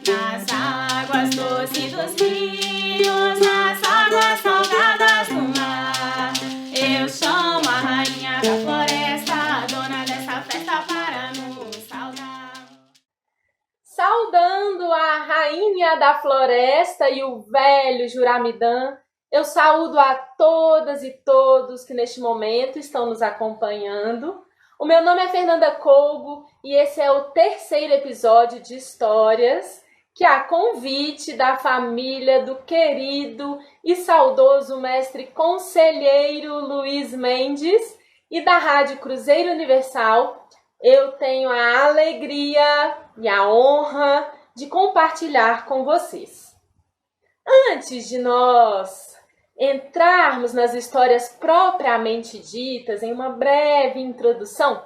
Nas águas doces dos rios, nas águas salgadas do mar, eu chamo a rainha da floresta, a dona dessa festa para nos saudar. Saudando a rainha da floresta e o velho Juramidã, eu saúdo a todas e todos que neste momento estão nos acompanhando. O meu nome é Fernanda Colbo e esse é o 3º episódio de Histórias, que a convite da família do querido e saudoso mestre conselheiro Luiz Mendes e da Rádio Cruzeiro Universal, eu tenho a alegria e a honra de compartilhar com vocês. Antes de nós entrarmos nas histórias propriamente ditas, em uma breve introdução,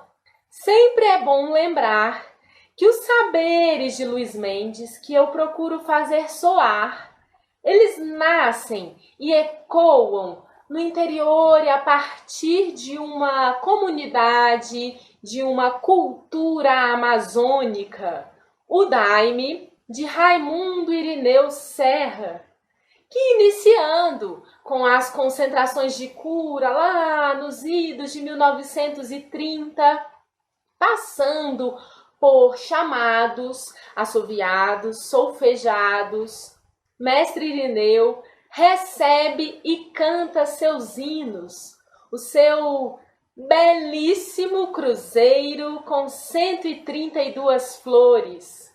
sempre é bom lembrar que os saberes de Luiz Mendes, que eu procuro fazer soar, eles nascem e ecoam no interior e a partir de uma comunidade, de uma cultura amazônica, o Daime de Raimundo Irineu Serra, que iniciando com as concentrações de cura lá nos idos de 1930, passando por chamados, assoviados, solfejados, mestre Irineu recebe e canta seus hinos, o seu belíssimo cruzeiro com 132 flores.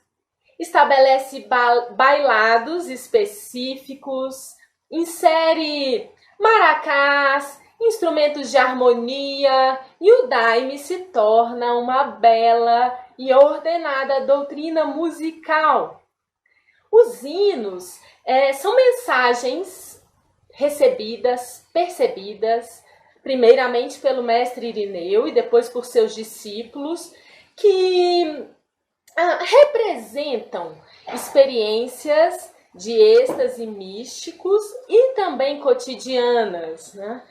Estabelece bailados específicos, insere maracás, instrumentos de harmonia, e o Daime se torna uma bela e ordenada doutrina musical. Os hinos são mensagens recebidas, percebidas, primeiramente pelo mestre Irineu e depois por seus discípulos, que representam experiências de êxtase místicos e também cotidianas, né?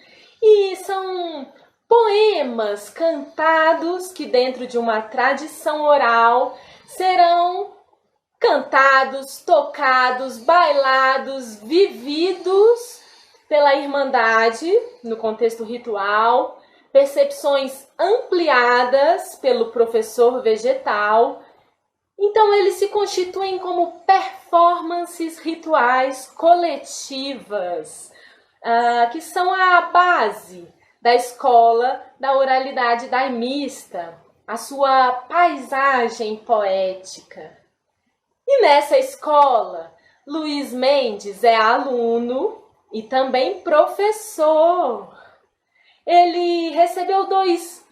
E são poemas cantados que dentro de uma tradição oral serão cantados, tocados, bailados, vividos pela Irmandade no contexto ritual, percepções ampliadas pelo professor vegetal. Então, eles se constituem como performances rituais coletivas, que são a base da escola da oralidade daimista, a sua paisagem poética. E nessa escola, Luiz Mendes é aluno e também professor. Ele recebeu 2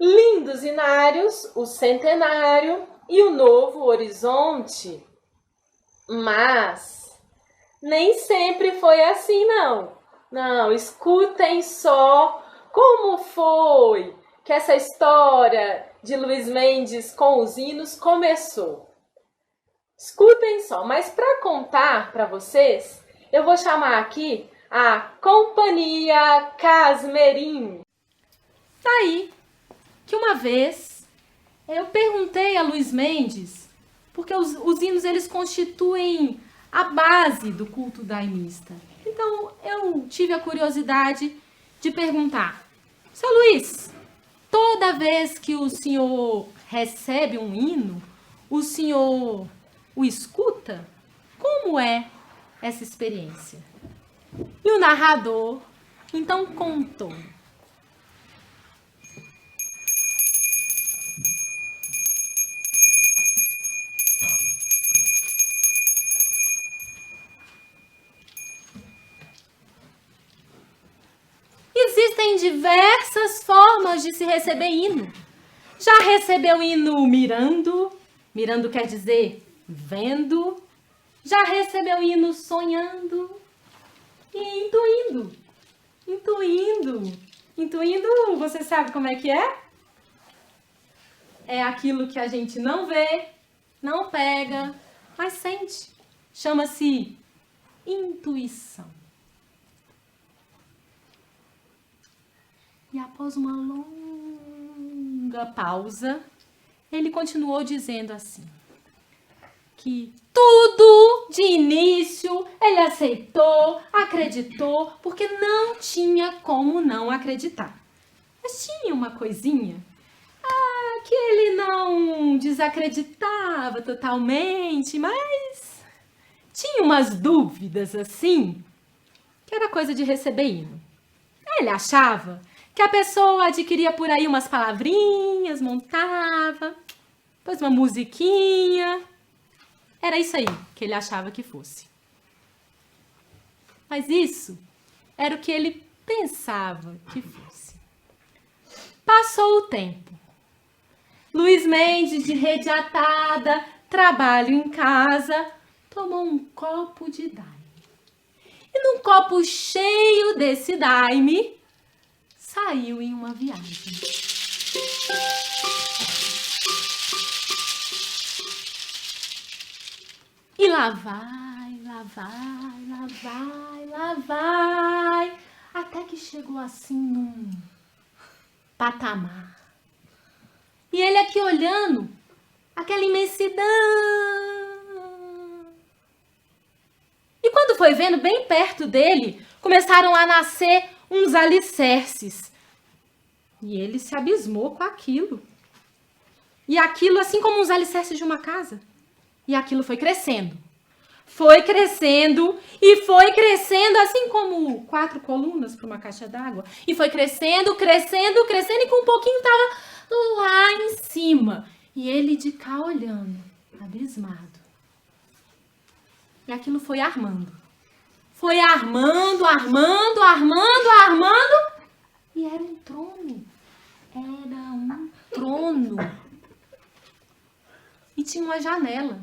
lindos inários, o Centenário e o Novo Horizonte. Mas nem sempre foi assim, não. Não, escutem só como foi que essa história de Luiz Mendes com os hinos começou. Escutem só, mas para contar para vocês, eu vou chamar aqui a Companhia Casmerim. Tá aí que uma vez eu perguntei a Luiz Mendes, porque os hinos eles constituem a base do culto daimista. Então eu tive a curiosidade de perguntar: seu Luiz, toda vez que o senhor recebe um hino, o senhor o escuta? Como é essa experiência? E o narrador então contou. Existem diversas formas de se receber hino. Já recebeu hino mirando? Mirando quer dizer vendo. Já recebeu hino sonhando e intuindo. Intuindo, você sabe como é que é? É aquilo que a gente não vê, não pega, mas sente. Chama-se intuição. E após uma longa pausa, ele continuou dizendo assim: que tudo de início ele aceitou, acreditou, porque não tinha como não acreditar. Mas tinha uma coisinha que ele não desacreditava totalmente, mas tinha umas dúvidas assim, que era coisa de receber hino. Ele achava que a pessoa adquiria por aí umas palavrinhas, montava, depois uma musiquinha. Era isso aí que ele achava que fosse. Mas isso era o que ele pensava que fosse. Passou o tempo. Luiz Mendes, de rede atada, trabalho em casa, tomou um copo de daime. E num copo cheio desse daime, saiu em uma viagem. E lá vai, lá vai, lá vai, lá vai, até que chegou assim num patamar. E ele aqui olhando aquela imensidão. E quando foi vendo, bem perto dele, começaram a nascer uns alicerces. E ele se abismou com aquilo. E aquilo, assim como os alicerces de uma casa. E aquilo foi crescendo. Foi crescendo e foi crescendo, assim como 4 colunas para uma caixa d'água. E foi crescendo, crescendo, crescendo, e com um pouquinho estava lá em cima. E ele de cá olhando, abismado. E aquilo foi armando. Foi armando, armando, armando, armando. E era um trono. Era um trono. E tinha uma janela.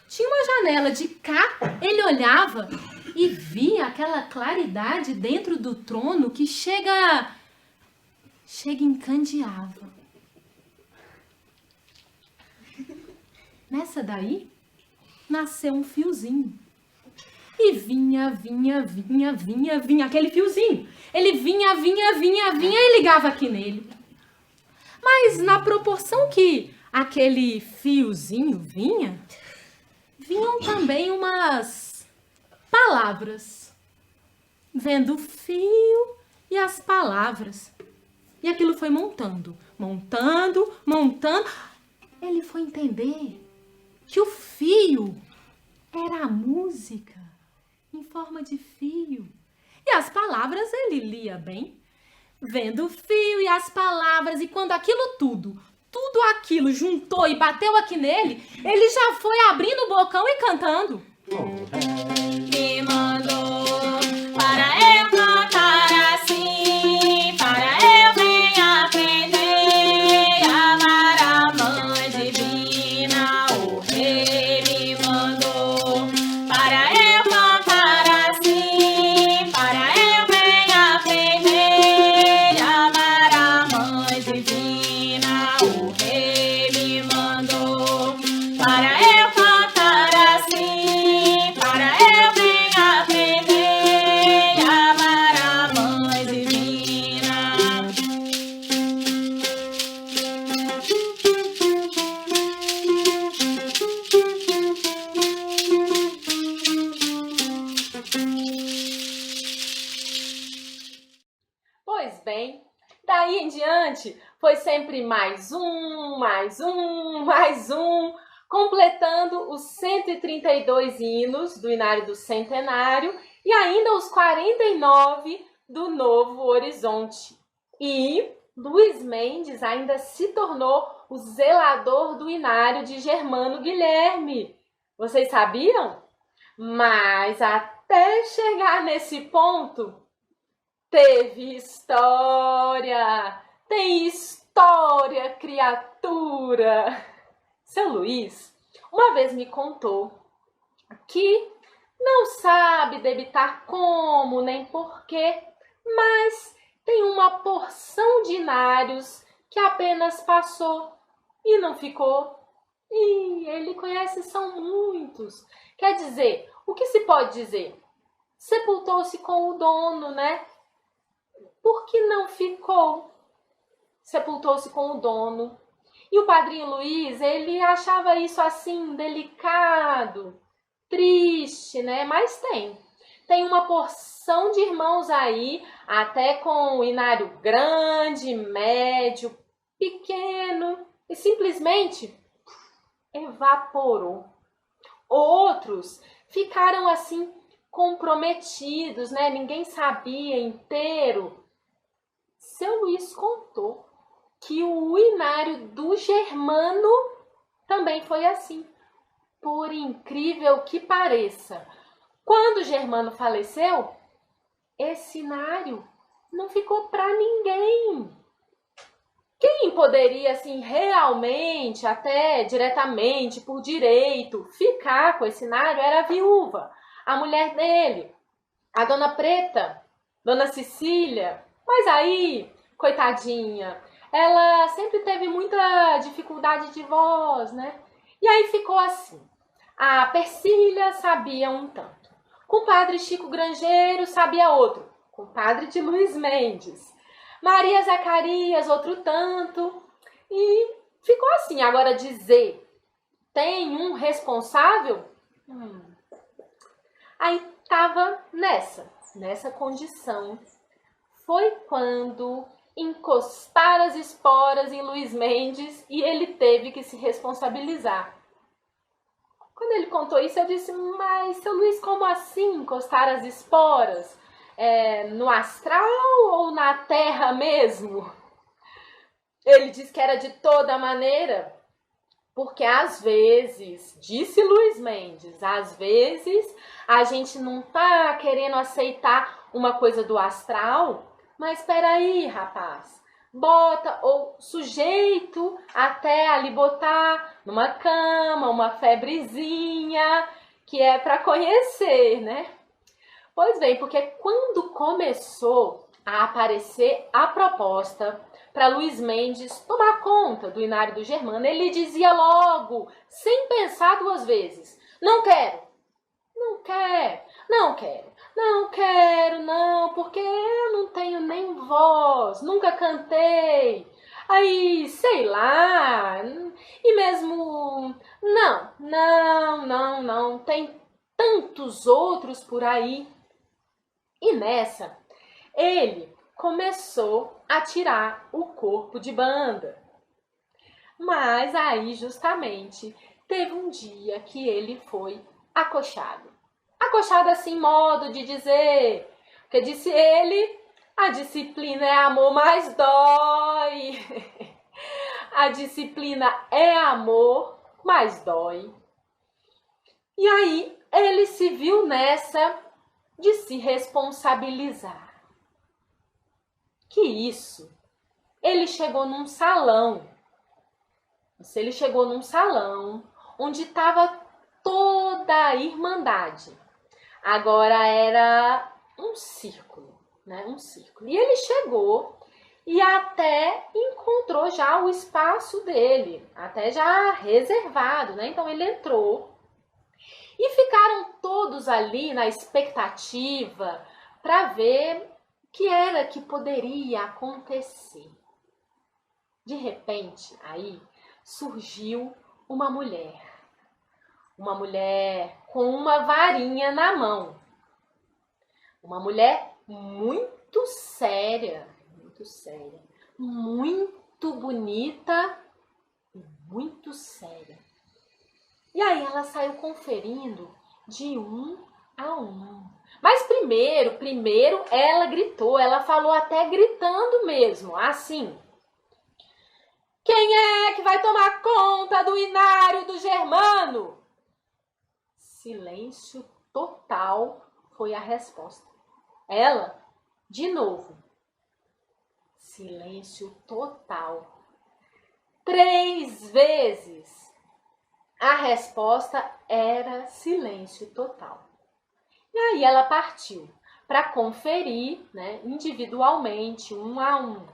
Tinha uma janela. De cá, ele olhava e via aquela claridade dentro do trono que chega encandeava. Nessa daí, nasceu um fiozinho. E vinha aquele fiozinho. Ele vinha e ligava aqui nele. Mas na proporção que aquele fiozinho vinham também umas palavras. Vendo o fio e as palavras. E aquilo foi montando. Ele foi entender que o fio era a música em forma de fio. E as palavras ele lia bem. Vendo o fio e as palavras, e quando aquilo tudo aquilo juntou e bateu aqui nele, ele já foi abrindo o bocão e cantando. Me mandou para eu cantar assim, para eu bem aprender a amar a mãe divina. O rei me mandou para eu cantar assim, para eu bem aprender a amar a mãe divina. O rei me mandou para eu cantar assim, para eu bem aprender a amar a mãe divina. Pois bem, daí em diante foi sempre mais um, completando os 132 hinos do Inário do Centenário e ainda os 49 do Novo Horizonte. E Luiz Mendes ainda se tornou o zelador do Inário de Germano Guilherme. Vocês sabiam? Mas até chegar nesse ponto, teve história! Tem história, criatura! Seu Luiz uma vez me contou que não sabe debitar como nem porquê, mas tem uma porção de inários que apenas passou e não ficou. E ele conhece, são muitos. Quer dizer, o que se pode dizer? Sepultou-se com o dono, né? Por que não ficou? Sepultou-se com o dono. E o padrinho Luiz, ele achava isso assim delicado, triste, né? Mas tem uma porção de irmãos aí, até com o inário grande, médio, pequeno, e simplesmente evaporou. Outros ficaram assim comprometidos, né? Ninguém sabia inteiro. Seu Luiz contou que o inário do Germano também foi assim. Por incrível que pareça, quando o Germano faleceu, esse inário não ficou para ninguém. Quem poderia, assim, realmente, até diretamente, por direito, ficar com esse inário era a viúva, a mulher dele, a Dona Preta, Dona Cecília. Mas aí, coitadinha, ela sempre teve muita dificuldade de voz, né? E aí ficou assim. A Persília sabia um tanto. Com o padre Chico Grangeiro sabia outro. Com o padre de Luiz Mendes. Maria Zacarias, outro tanto. E ficou assim. Agora dizer, tem um responsável? Aí estava nessa condição. Foi quando encostaram as esporas em Luiz Mendes e ele teve que se responsabilizar. Quando ele contou isso, eu disse, mas seu Luiz, como assim encostar as esporas? No astral ou na terra mesmo? Ele disse que era de toda maneira, porque às vezes, disse Luiz Mendes, às vezes a gente não tá querendo aceitar uma coisa do astral, mas espera aí, rapaz. Bota, ou sujeito até ali botar numa cama, uma febrezinha, que é para conhecer, né? Pois bem, porque quando começou a aparecer a proposta para Luiz Mendes tomar conta do inário do Germano, ele dizia logo, sem pensar duas vezes, não quero, não quero, não quero. Não quero, não, porque eu não tenho nem voz, nunca cantei. Aí, sei lá, e mesmo, não, tem tantos outros por aí. E nessa, ele começou a tirar o corpo de banda. Mas aí, justamente, teve um dia que ele foi acochado. Acochado assim, modo de dizer, porque disse ele, a disciplina é amor, mas dói. A disciplina é amor, mas dói. E aí ele se viu nessa de se responsabilizar. Que isso? Ele chegou num salão. Ele chegou num salão onde estava toda a irmandade. Agora era um círculo, né? Um círculo. E ele chegou e até encontrou já o espaço dele, até já reservado, né? Então ele entrou e ficaram todos ali na expectativa para ver o que era que poderia acontecer. De repente, aí surgiu uma mulher com uma varinha na mão. Uma mulher muito séria, muito bonita e muito séria. E aí ela saiu conferindo de um a um. Mas primeiro ela gritou, ela falou até gritando mesmo, assim. Quem é que vai tomar conta do inário do Germano? Silêncio total foi a resposta. Ela, de novo. Silêncio total. 3 vezes. A resposta era silêncio total. E aí ela partiu para conferir, né, individualmente, um a um.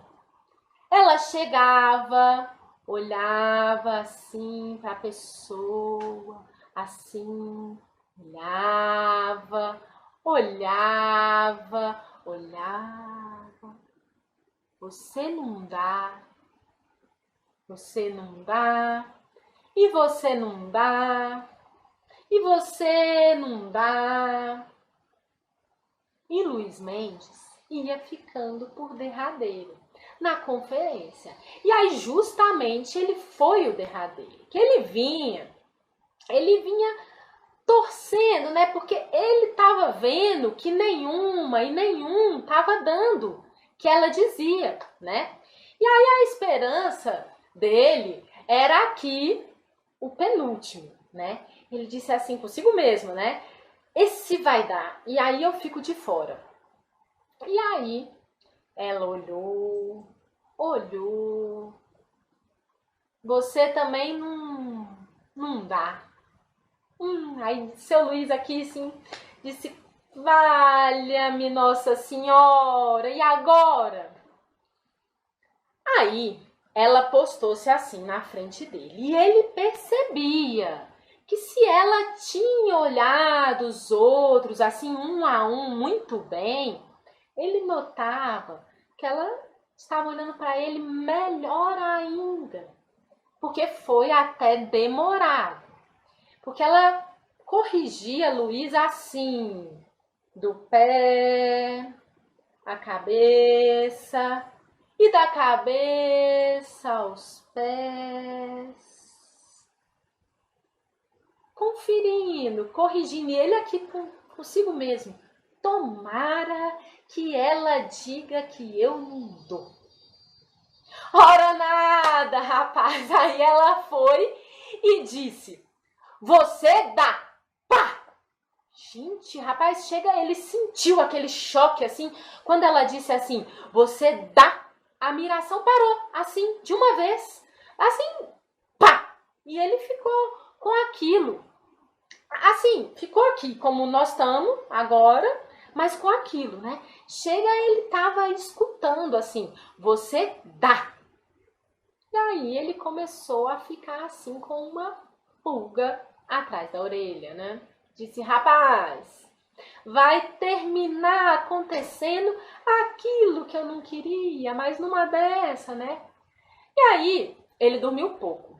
Ela chegava, olhava assim para a pessoa, assim, olhava. Você não dá. Você não dá, e você não dá, e você não dá. E Luiz Mendes ia ficando por derradeiro na conferência. E aí justamente ele foi o derradeiro, que ele vinha torcendo, né? Porque ele estava vendo que nenhuma e nenhum estava dando que ela dizia, né? E aí a esperança dele era aqui o penúltimo, né? Ele disse assim consigo mesmo, né? Esse vai dar, e aí eu fico de fora. E aí ela olhou. Você também não dá. Aí seu Luiz aqui, assim, disse, valha-me Nossa Senhora, e agora? Aí ela postou-se assim na frente dele, e ele percebia que se ela tinha olhado os outros, assim, um a um, muito bem, ele notava que ela estava olhando para ele melhor ainda, porque foi até demorado. Porque ela corrigia Luiz assim, do pé à cabeça e da cabeça aos pés. Conferindo, corrigindo, e ele aqui consigo mesmo. Tomara que ela diga que eu não dou. Ora nada, rapaz. Aí ela foi e disse, você dá, pá! Gente, rapaz, chega, ele sentiu aquele choque, assim, quando ela disse assim, você dá, a miração parou, assim, de uma vez, assim, pá! E ele ficou com aquilo, assim, ficou aqui, como nós estamos agora, mas com aquilo, né? Chega, ele tava escutando, assim, você dá. E aí ele começou a ficar, assim, com uma pulga atrás da orelha, né? Disse, rapaz, vai terminar acontecendo aquilo que eu não queria, mas numa dessa, né? E aí, ele dormiu pouco.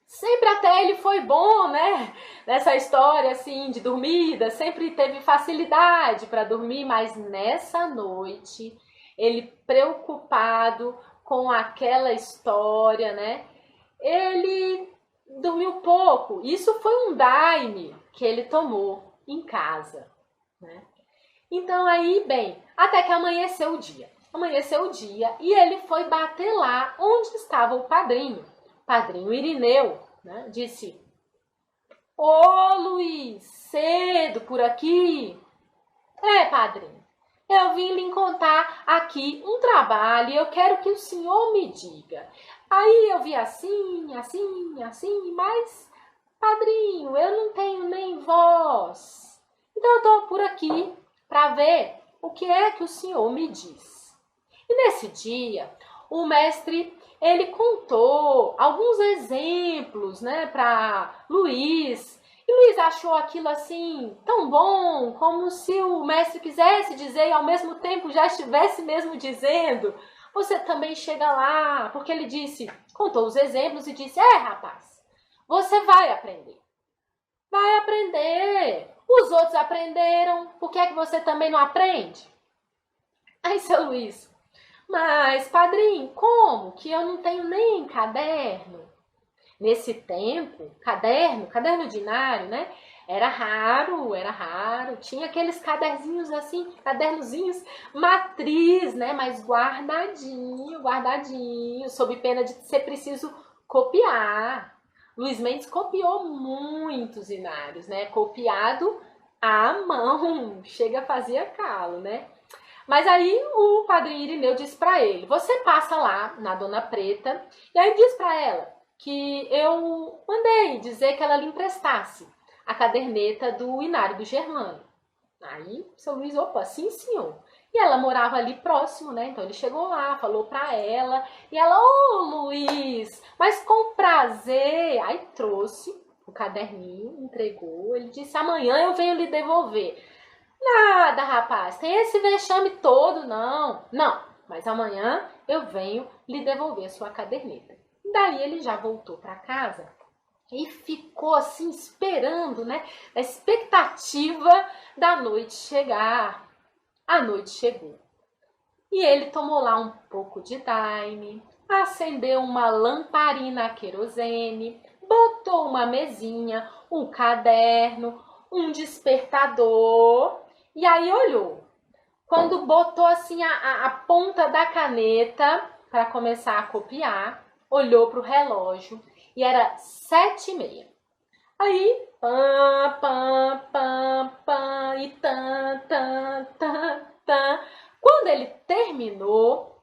Sempre até ele foi bom, né? Nessa história, assim, de dormida, sempre teve facilidade para dormir, mas nessa noite, ele preocupado com aquela história, né? Ele dormiu pouco. Isso foi um daime que ele tomou em casa, né? Então aí, bem, até que amanheceu o dia. Amanheceu o dia e ele foi bater lá onde estava o padrinho. Padrinho Irineu, né? Disse, ô Luiz, cedo por aqui? É, padrinho, eu vim lhe contar aqui um trabalho e eu quero que o senhor me diga. Aí eu vi assim, mas, padrinho, eu não tenho nem voz. Então eu tô por aqui para ver o que é que o senhor me diz. E nesse dia, o mestre, ele contou alguns exemplos, né, para Luiz. E Luiz achou aquilo assim tão bom, como se o mestre quisesse dizer e ao mesmo tempo já estivesse mesmo dizendo, você também chega lá, porque ele disse, contou os exemplos e disse, rapaz, você vai aprender. Vai aprender. Os outros aprenderam, por que é que você também não aprende? Aí, seu Luiz, mas, padrinho, como que eu não tenho nem caderno? Nesse tempo, caderno dinário, né? Era raro. Tinha aqueles caderninhos assim, cadernozinhos matriz, né? Mas guardadinho, sob pena de ser preciso copiar. Luiz Mendes copiou muitos inários, né? Copiado à mão, chega fazia calo, né? Mas aí o padrinho Irineu disse para ele, você passa lá na Dona Preta e aí diz para ela que eu mandei dizer que ela lhe emprestasse a caderneta do Inário do Germano. Aí seu Luiz, opa, sim senhor. E ela morava ali próximo, né? Então ele chegou lá, falou pra ela. E ela, Luiz, mas com prazer. Aí trouxe o caderninho, entregou. Ele disse, amanhã eu venho lhe devolver. Nada, rapaz, tem esse vexame todo, não. Não, mas amanhã eu venho lhe devolver a sua caderneta. Daí ele já voltou para casa e ficou assim esperando, né? A expectativa da noite chegar. A noite chegou. E ele tomou lá um pouco de daime, acendeu uma lamparina a querosene, botou uma mesinha, um caderno, um despertador e aí olhou. Quando botou assim a ponta da caneta para começar a copiar, olhou para o relógio e era 7h30. Aí, pam, pam, pam, pam, e tan, tan, tan, tan. Quando ele terminou,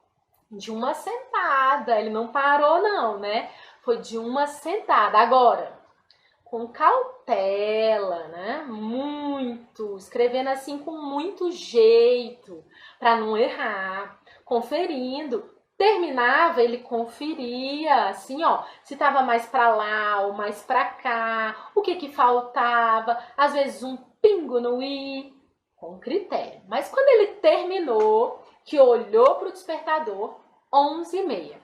de uma sentada, ele não parou não, né? Foi de uma sentada. Agora, com cautela, né? Muito, escrevendo assim com muito jeito, para não errar, conferindo. Terminava, ele conferia, assim, ó, se estava mais para lá ou mais para cá, o que faltava, às vezes um pingo no i, com critério. Mas quando ele terminou, que olhou para o despertador, 11h30.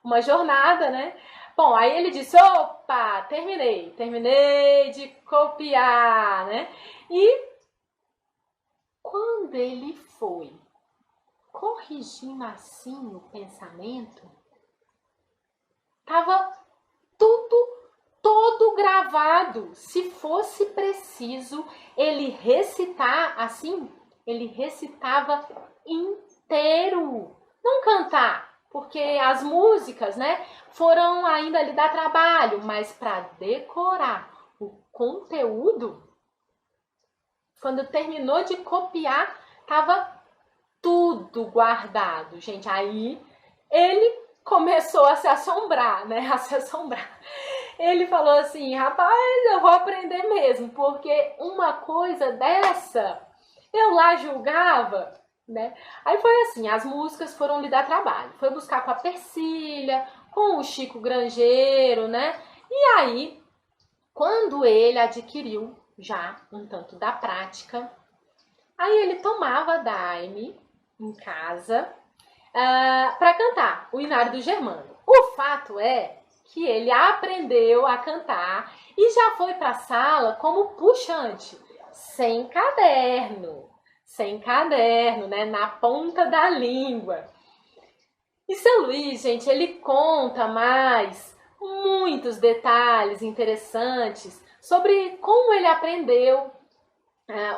Uma jornada, né? Bom, aí ele disse, opa, terminei de copiar, né? E quando ele foi corrigindo assim o pensamento, tava todo gravado. Se fosse preciso ele recitar assim, ele recitava inteiro. Não cantar, porque as músicas, né, foram ainda lhe dar trabalho, mas para decorar o conteúdo, quando terminou de copiar, tava tudo guardado, gente. Aí ele começou a se assombrar, né? A se assombrar. Ele falou assim, rapaz, eu vou aprender mesmo, porque uma coisa dessa eu lá julgava, né? Aí foi assim, as músicas foram lhe dar trabalho. Foi buscar com a Persília, com o Chico Grangeiro, né? E aí, quando ele adquiriu já um tanto da prática, aí ele tomava daime em casa para cantar o Inário do Germano. O fato é que ele aprendeu a cantar e já foi para a sala como puxante, sem caderno, né, na ponta da língua. E seu Luiz, gente, ele conta mais muitos detalhes interessantes sobre como ele aprendeu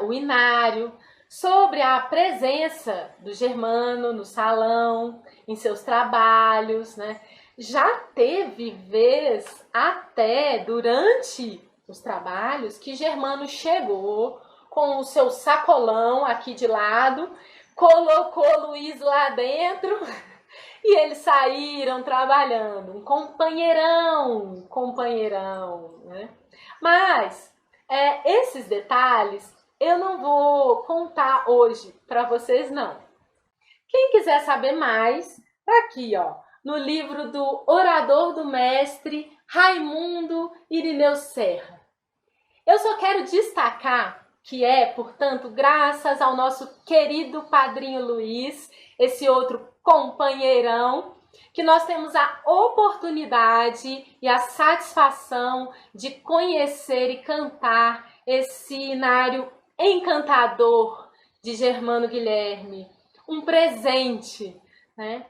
o Inário, sobre a presença do Germano no salão, em seus trabalhos, né? Já teve vez até durante os trabalhos que Germano chegou com o seu sacolão aqui de lado, colocou Luiz lá dentro e eles saíram trabalhando. Um companheirão, né? Mas esses detalhes eu não vou contar hoje para vocês, não. Quem quiser saber mais, tá aqui, ó, no livro do orador do mestre Raimundo Irineu Serra. Eu só quero destacar que portanto, graças ao nosso querido padrinho Luiz, esse outro companheirão, que nós temos a oportunidade e a satisfação de conhecer e cantar esse inário encantador de Germano Guilherme, um presente, né?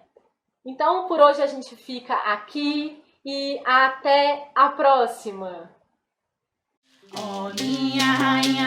Então, por hoje a gente fica aqui e até a próxima. Oh, minha rainha